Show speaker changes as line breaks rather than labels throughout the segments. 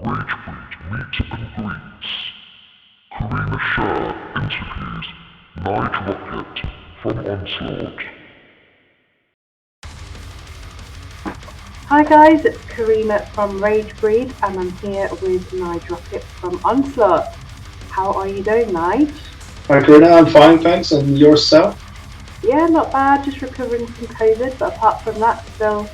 Ragebreed meet and greets. Karina Sher interviews Nige from Onslaught.
Hi guys, it's Karina from Ragebreed and I'm here with Nige from Onslaught. How are you doing, Nige?
Hi Karina, I'm fine, thanks. And yourself?
Yeah, not bad, just recovering from COVID, but apart from that, still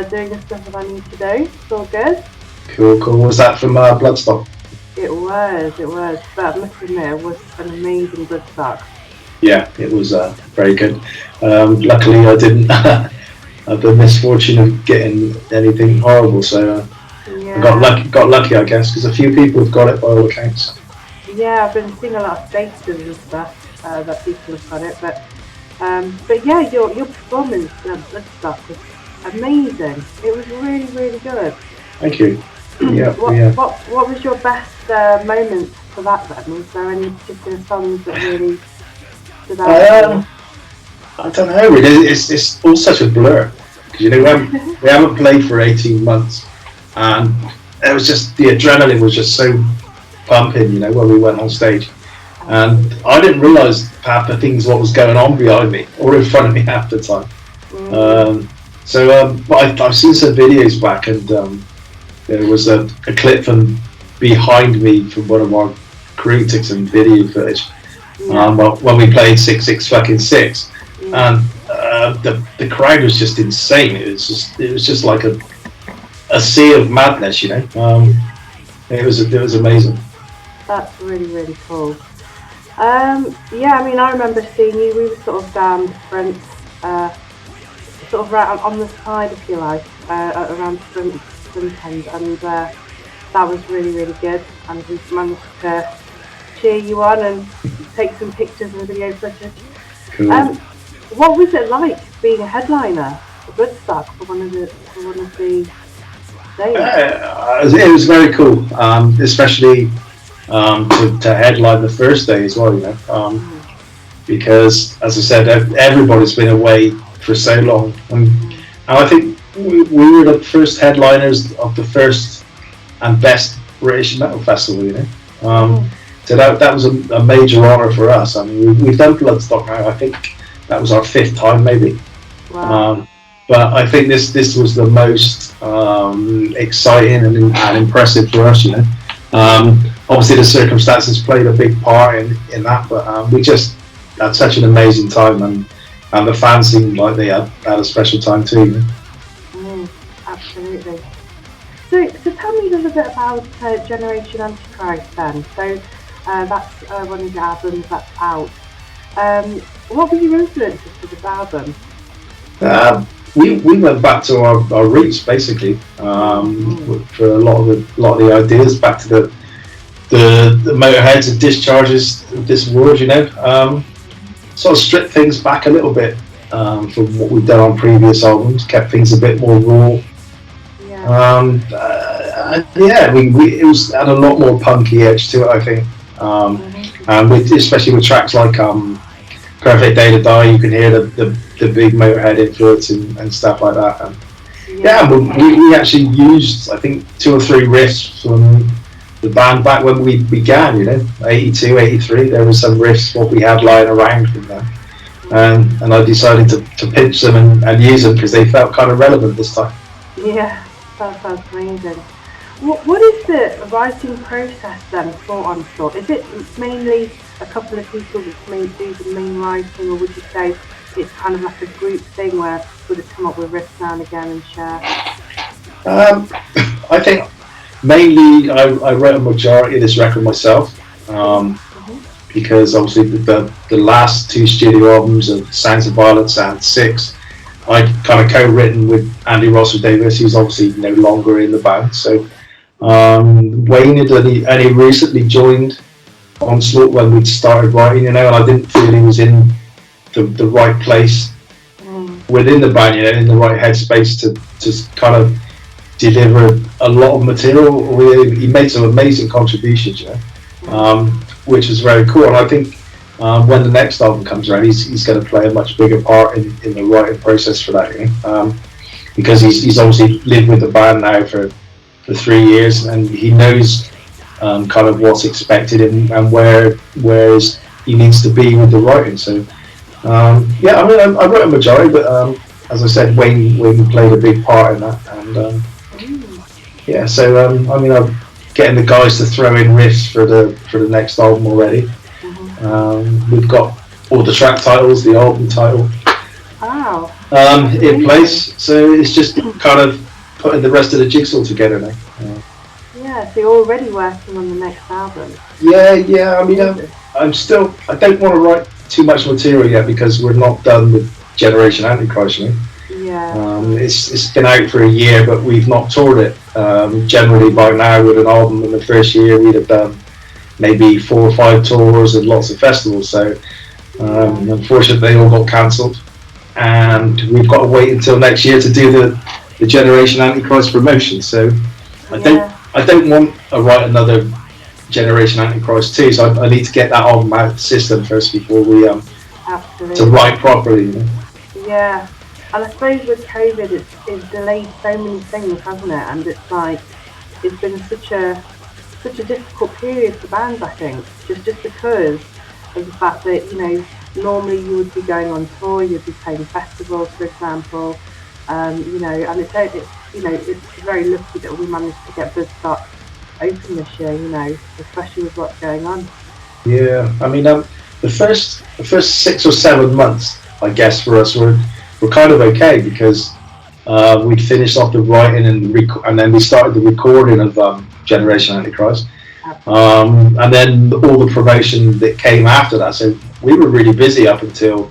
doing the stuff that I need to do. It's all good.
Cool. Was that from Bloodstock?
It was. But I must admit, it was an amazing bloodstock.
Yeah, it was very good. Luckily, I didn't have the misfortune of getting anything horrible, so
Yeah.
I got lucky, I guess, because a few people have got it by all accounts.
Yeah, I've been seeing a lot of statuses and stuff that people have got it, but yeah, your performance bloodstock was amazing. It was really, really good.
Thank you. Yeah.
What was your best moment for that then? Was there any particular songs that really stood out?
I don't know. Really, it's all such a blur. Because we haven't played for 18 months, and it was just the adrenaline was just so pumping. When we went on stage, and I didn't realise half the things what was going on behind me or in front of me half the time. But I've seen some videos back, and there was a clip from behind me from one of our crew took some video footage when we played 666, and the crowd was just insane. It was just like a sea of madness, It was amazing.
That's really, really cool. Yeah, I mean, I remember seeing you. We were sort of down the front, sort of right on the side, if you like, around the front end, and that was really, really good. And we managed to cheer you on and take some pictures and video footage.
Cool.
What was it like being a headliner for Bloodstock for one of the days?
It was very cool, especially to headline the first day as well, because, as I said, everybody's been away for so long, and I think we were the first headliners of the first and best British metal festival, So that was a major honour for us. I mean, we've done Bloodstock now. I think that was our 5th time, maybe.
Wow.
But I think this was the most exciting and impressive for us, Obviously, the circumstances played a big part in that, but we just had such an amazing time, and the fans seemed like they had a special time too.
Absolutely. So tell me a little bit about Generation Antichrist then. So that's one of the albums that's out. What were your influences for this album?
We went back to our roots basically for a lot of the ideas, back to the motorheads and discharges of this world, sort of stripped things back a little bit from what we've done on previous albums, kept things a bit more raw. It was had a lot more punky edge to it, I think, and especially with tracks like Perfect Day to Die, you can hear the big Motorhead influence and stuff like that. And we actually used, I think, 2 or 3 riffs from the band back when we began, 82, 83. There were some riffs what we had lying around from them, and I decided to pinch them and use them because they felt kind of relevant this time.
Yeah, that sounds amazing. What is the writing process then for Onslaught? Is it mainly a couple of people that do the main writing, or would you say it's kind of like a group thing where people would come up with riffs now and again and share?
I think mainly I wrote a majority of this record myself, because obviously the last 2 studio albums of Sounds of Violence and 6, I kind of co-written with Andy Russell Davis, who's obviously no longer in the band. So Wayne had only recently joined Onslaught when we'd started writing, and I didn't feel he was in the right place within the band, in the right headspace to kind of deliver a lot of material. He made some amazing contributions, which is very cool. And I think when the next album comes around, he's going to play a much bigger part in the writing process for that, because he's obviously lived with the band now for for 3 years, and he knows kind of what's expected and where he needs to be with the writing. So yeah, I mean, I wrote a majority, but as I said, Wayne played a big part in that, and yeah. So I mean, I'm getting the guys to throw in riffs for the next album already. We've got all the track titles, the album title,
Wow.
in place. So it's just kind of putting the rest of the jigsaw together now.
Yeah, so you're already working on the next album.
Yeah. I mean, I don't want to write too much material yet because we're not done with Generation Antichrist. You know?
Yeah.
It's been out for a year, but we've not toured it. Generally, by now, with an album in the first year, we'd have done maybe 4 or 5 tours and lots of festivals. So, unfortunately, they all got cancelled, and we've got to wait until next year to do the Generation Antichrist promotion. So, I don't want to write another Generation Antichrist 2. So I need to get that album out of the system first before we to write properly. You know?
Yeah. And I suppose with COVID, it's delayed so many things, hasn't it? And it's like, it's been such a difficult period for bands, I think, just because of the fact that, you know, normally you would be going on tour, you'd be playing festivals, for example, you know, and it's very lucky that we managed to get Bloodstock open this year, you know, especially with what's going on.
Yeah, I mean, the first 6 or 7 months, I guess, for us were kind of okay because we'd finished off the writing and then we started the recording of Generation Antichrist, and then all the promotion that came after that. So we were really busy up until,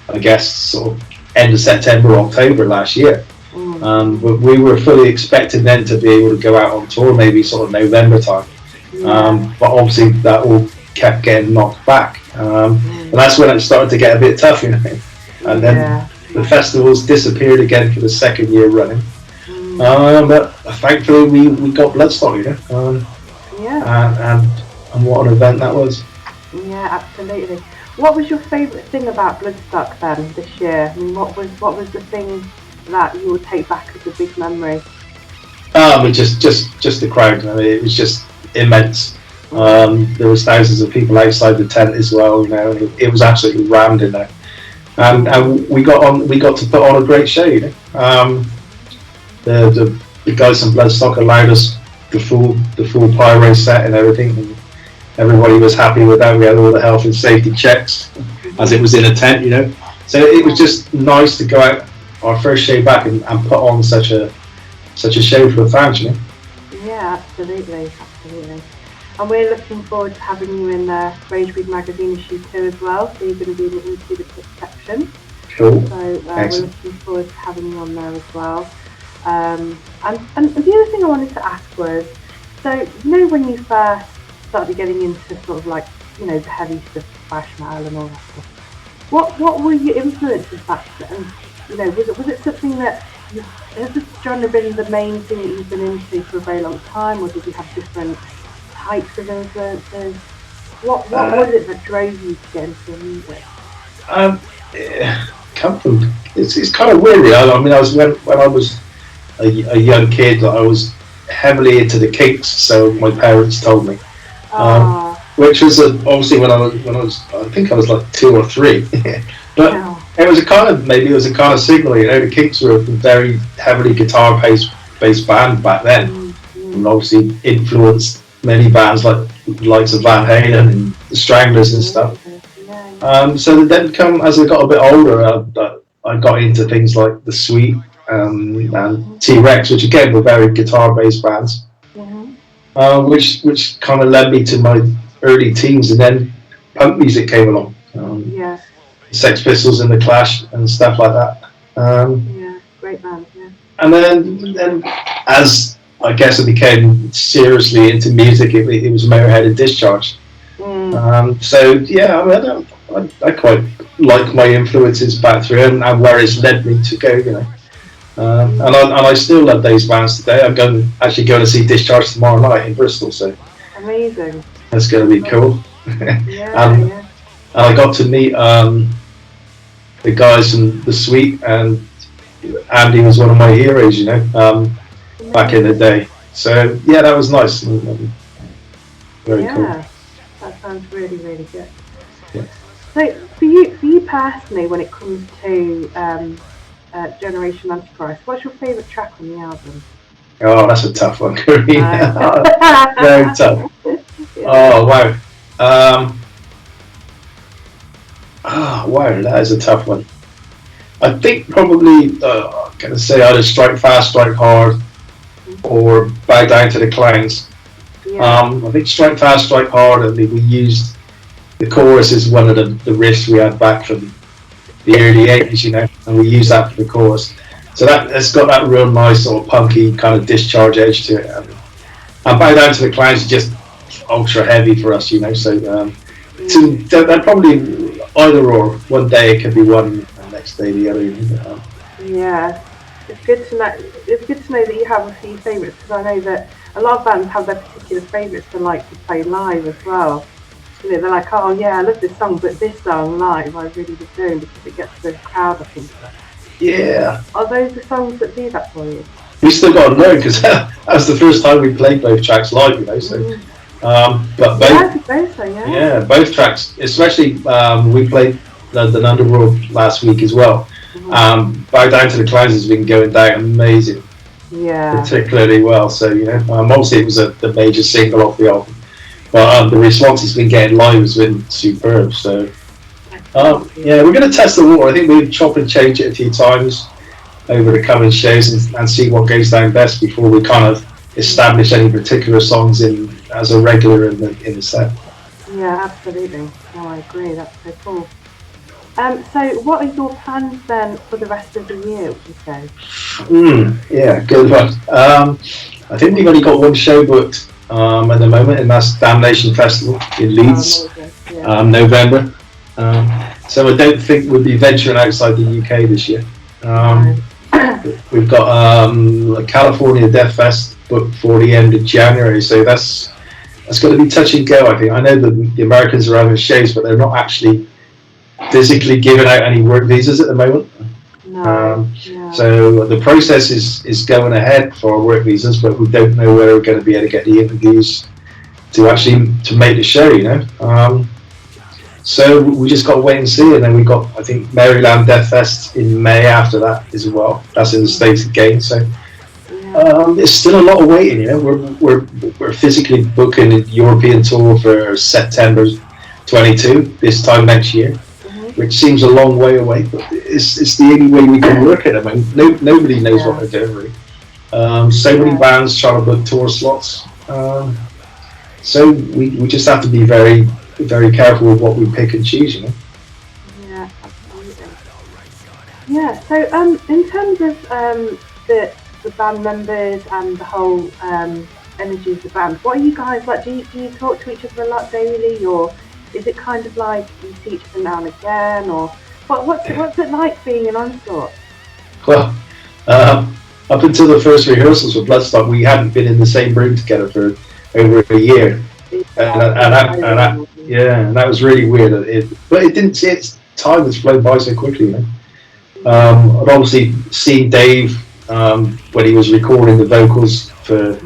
I guess, sort of end of September, October last year. But we were fully expecting then to be able to go out on tour maybe sort of November time. But obviously that all kept getting knocked back. And that's when it started to get a bit tough, you know. And then the festivals disappeared again for the second year running. But thankfully we got Bloodstock, you know. And what an event that was.
Yeah, absolutely. What was your favourite thing about Bloodstock then this year? I mean, what was the thing that you would take back as a big memory?
Just the crowd. I mean, it was just immense. There was thousands of people outside the tent as well. You know, it was absolutely rammed in there, and we got to put on a great show. You know, the guys from Bloodstock allowed us the full pyro set and everything. And everybody was happy with that. We had all the health and safety checks as it was in a tent. You know, so it was just nice to go out our first show back and put on such a show for the fans, you know?
Yeah, absolutely. And we're looking forward to having you in Ragebreed magazine issue 2 as well. So you're going to be into the tip section.
Cool.
So we're looking forward to having you on there as well. And the other thing I wanted to ask was, so you know when you first started getting into sort of like, you know, the heavy stuff, thrash metal and all that stuff, what were your influences back then? You know, was it something that has this genre been the main thing that you've been into for a very long time, or did you have different types of influences? What was it that drove you to get into music?
It's kind of weird. I mean, I was when I was a young kid, I was heavily into the Kinks, so my parents told me, which was obviously when I was I think I was like 2 or 3, but. It was a kind of signal, you know. The Kinks were a very heavily guitar-based band back then, and obviously influenced many bands like the likes of Van Halen and the Stranglers and stuff. So then, as I got a bit older, I got into things like the Sweet and T-Rex, which again were very guitar-based bands, which kind of led me to my early teens, and then punk music came along. Sex Pistols and the Clash and stuff like that.
Great band.
And then as I guess I became seriously into music, it was Motorhead and Discharge. So yeah, I mean, I quite like my influences back through and where it's led me to go, you know. And I still love those bands today. I'm actually going to see Discharge tomorrow night in Bristol, so
amazing.
That's going to be cool. And I got to meet the guys from the Sweet, and Andy was one of my heroes, you know, back in the day. So yeah, that was nice. Very cool.
Yeah, that sounds really, really good.
Yeah.
So for you personally, when it comes to Generation Antichrist, what's your favourite track on the album?
Oh, that's a tough one, Karina. Very tough.
Yeah.
Oh wow. Wow, that is a tough one. I think probably I'm gonna say either Strike Fast, Strike Hard, or Bow Down to the Clowns.
Yeah.
I think Strike Fast, Strike Hard. I think we used the chorus as one of the riffs we had back from the early '80s, you know, and we used that for the chorus. So it's got that real nice sort of punky kind of discharge edge to it. And Bow Down to the Clowns is just ultra heavy for us, you know. So they're probably either or. One day it could be one, and next day the other.
Yeah, it's good to know. It's good to know that you have a few favourites, because I know that a lot of bands have their particular favourites they like to play live as well. You know, they're like, oh yeah, I love this song, but this song live I really was doing because it gets the crowd up into it.
Yeah.
Are those the songs that do that for you?
We still got to learn because that was the first time we played both tracks live, you know. So, but both.
Yeah, I suppose so. Yeah.
Yeah, both tracks, especially we played London Underworld last week as well. Bow Down to the Clowns has been going down amazing,
Yeah.
particularly well. So you know, obviously it was the major single off the album, but the response it's been getting live has been superb. So yeah, we're going to test the water. I think we'll chop and change it a few times over the coming shows and see what goes down best before we kind of establish any particular songs in as a regular in the set.
Yeah, absolutely. No, I agree. That's so cool. So, what are your plans then for the rest of the year, would you say?
Yeah, good one. I think we've only got one show booked at the moment, and that's Damnation Festival in Leeds, November. So I don't think we'll be venturing outside the UK this year. We've got California Death Fest booked for the end of January, so that's going to be touch and go. I think I know the Americans are having shows, but they're not actually physically giving out any work visas at the moment. So the process is going ahead for work visas, but we don't know whether we're going to be able to get the interviews to make the show. You know. So we just got to wait and see, and then we've got, I think, Maryland Death Fest in May after that as well. That's in the States again, so there's still a lot of waiting. You know, we're physically booking a European tour for September 22 this time next year, which seems a long way away, but it's the only way we can work it. I mean, nobody knows what they're doing really. So many bands trying to book tour slots, so we just have to be very careful with what we pick and choose, you know.
Yeah, absolutely. Yeah, so in terms of the band members and the whole energy of the band, what are you guys like? Do you talk to each other a lot daily, or is it kind of like you see each other now and again, or what's it like being in Onslaught?
Well, up until the first rehearsals for Bloodstock, we hadn't been in the same room together for over a year. And that was really weird. But it didn't see its time has flown by so quickly. You know? I'd obviously seen Dave when he was recording the vocals for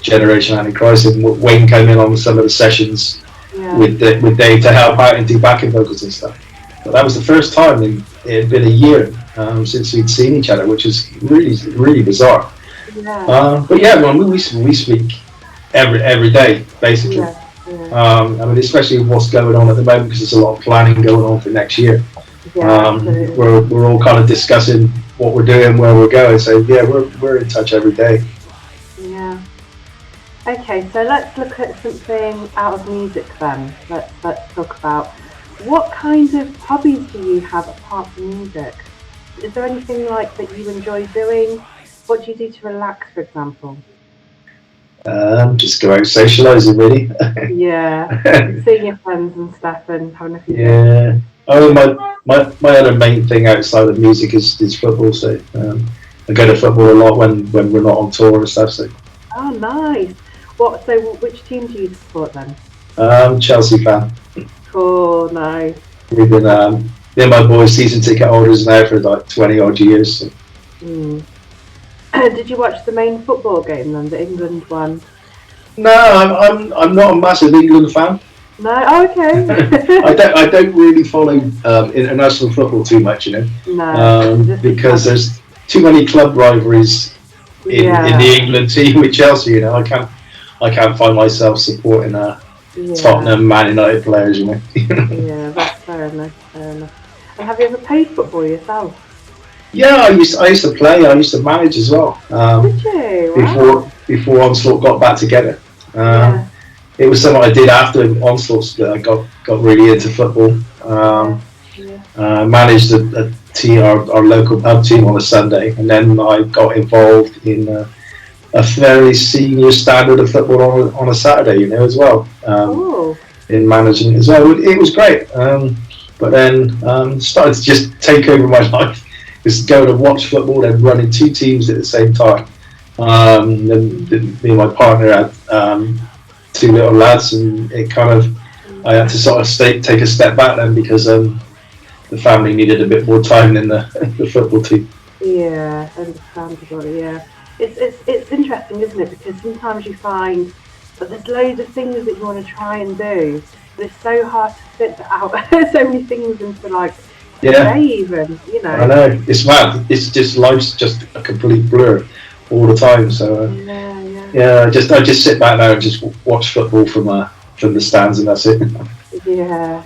Generation Antichrist, and Wayne came in on some of the sessions with Dave to help out and do backing vocals and stuff. But that was the first time it had been a year since we'd seen each other, which is really, really bizarre. But yeah, well, we speak every day basically. I mean, especially what's going on at the moment, because there's a lot of planning going on for next year. We're all kind of discussing what we're doing, where we're going. So yeah, we're in touch every day.
Yeah. Okay, so let's look at something out of music then. Let's talk about what kind of hobbies do you have apart from music? Is there anything like that you enjoy doing? What do you do to relax, for example?
Just go out socialising, really.
Seeing your friends and stuff and having a few
days. Oh, my other main thing outside of music is football. So I go to football a lot when we're not on tour and stuff. So.
Oh, nice. So which team do you support then?
Chelsea fan.
Cool, nice.
We've been me and my boys season ticket holders now for like 20 odd years. So.
Did you watch the main football game then, the England one?
No, I'm not a massive England fan.
No? Oh, okay.
I don't really follow international football too much,
No.
Because there's too many club rivalries in the England team with Chelsea. I can't find myself supporting Tottenham, Man United players.
Yeah, that's fair enough. And have you ever played football yourself?
Yeah, I used to play. I used to manage as well.
Did you? Wow.
Before Onslaught got back together. It was something I did after Onslaught that I got really into football. Managed a team, our local pub team on a Sunday, and then I got involved in a fairly senior standard of football on a Saturday, as well. In managing as well, it was great. But then started to just take over my life. Just go to watch football and running two teams at the same time. Then me and my partner had two little lads, and I had to sort of take a step back then because the family needed a bit more time than the football team.
Yeah, understandable. Yeah, it's interesting, isn't it? Because sometimes you find that there's loads of things that you want to try and do, but it's so hard to fit out so many things into like a day even.
I know, it's mad. It's just life's just a complete blur all the time. So I just sit back there and just watch football from the stands, and that's it.
Yeah.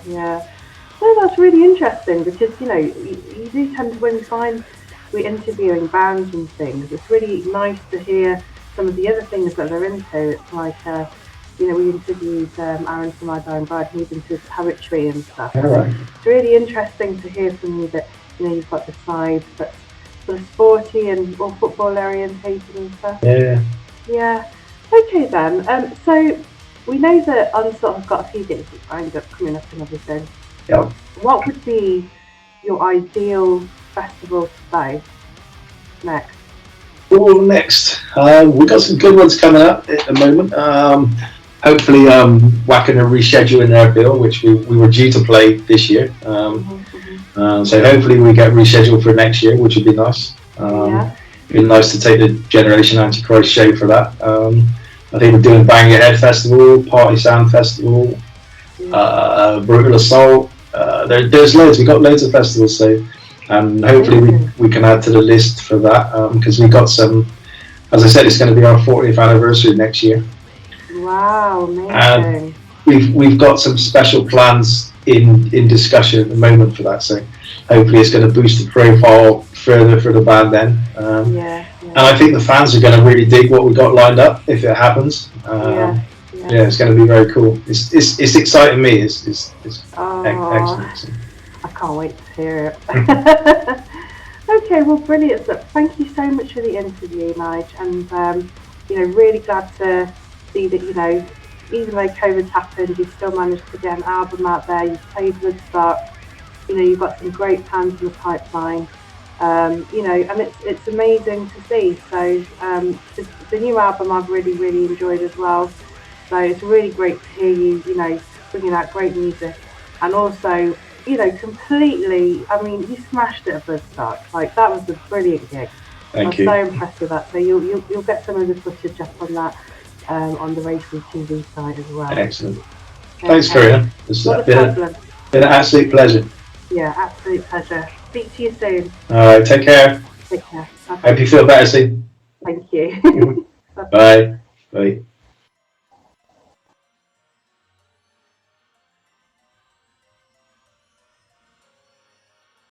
No, that's really interesting because you do tend to, when we're interviewing bands and things, it's really nice to hear some of the other things that they're into. It's like we interviewed Aaron from My Dying Bride, and he's into poetry and stuff.
Right.
It's really interesting to hear from you that you've got the side that's sort of sporty and or football orientated and stuff. Yeah. Okay then. So we know that Onslaught have got a few gigs lined up coming up and everything.
Yeah.
What would be your ideal festival to play next?
Well, next we've got some good ones coming up at the moment. Hopefully, whacking a reschedule in their bill, which we were due to play this year. So hopefully we get rescheduled for next year, which would be nice. It'd be nice to take the Generation Antichrist show for that. I think we're doing Bang Your Head Festival, Party Sound Festival, Brutal Assault. There's loads. We've got loads of festivals, so hopefully we can add to the list for that because we've got some. As I said, it's going to be our 40th anniversary next year.
Wow, amazing!
We've got some special plans in discussion at the moment for that. So hopefully it's going to boost the profile further for the band then. And I think the fans are going to really dig what we got lined up if it happens. It's going to be very cool. It's exciting me. It's excellent. So.
I can't wait to hear it. Okay, well, brilliant. So, thank you so much for the interview, Nige, and really glad to see that even though COVID's happened, you've still managed to get an album out there. You've played Woodstock. You've got some great plans in the pipeline. And it's amazing to see. So the new album I've really, really enjoyed as well. So it's really great to hear you, bringing out great music, and also, completely. I mean, you smashed it at Woodstock. Like that was a brilliant gig.
Thank you.
I'm so impressed with that. So you'll get some of the footage up on that on the Ragebreed TV site as well.
Excellent. Thanks, Karina. It's been an absolute pleasure.
Yeah, absolute pleasure. Speak to you soon.
All right, take care.
Take care.
Hope you feel better soon.
Thank you.
Bye. Bye.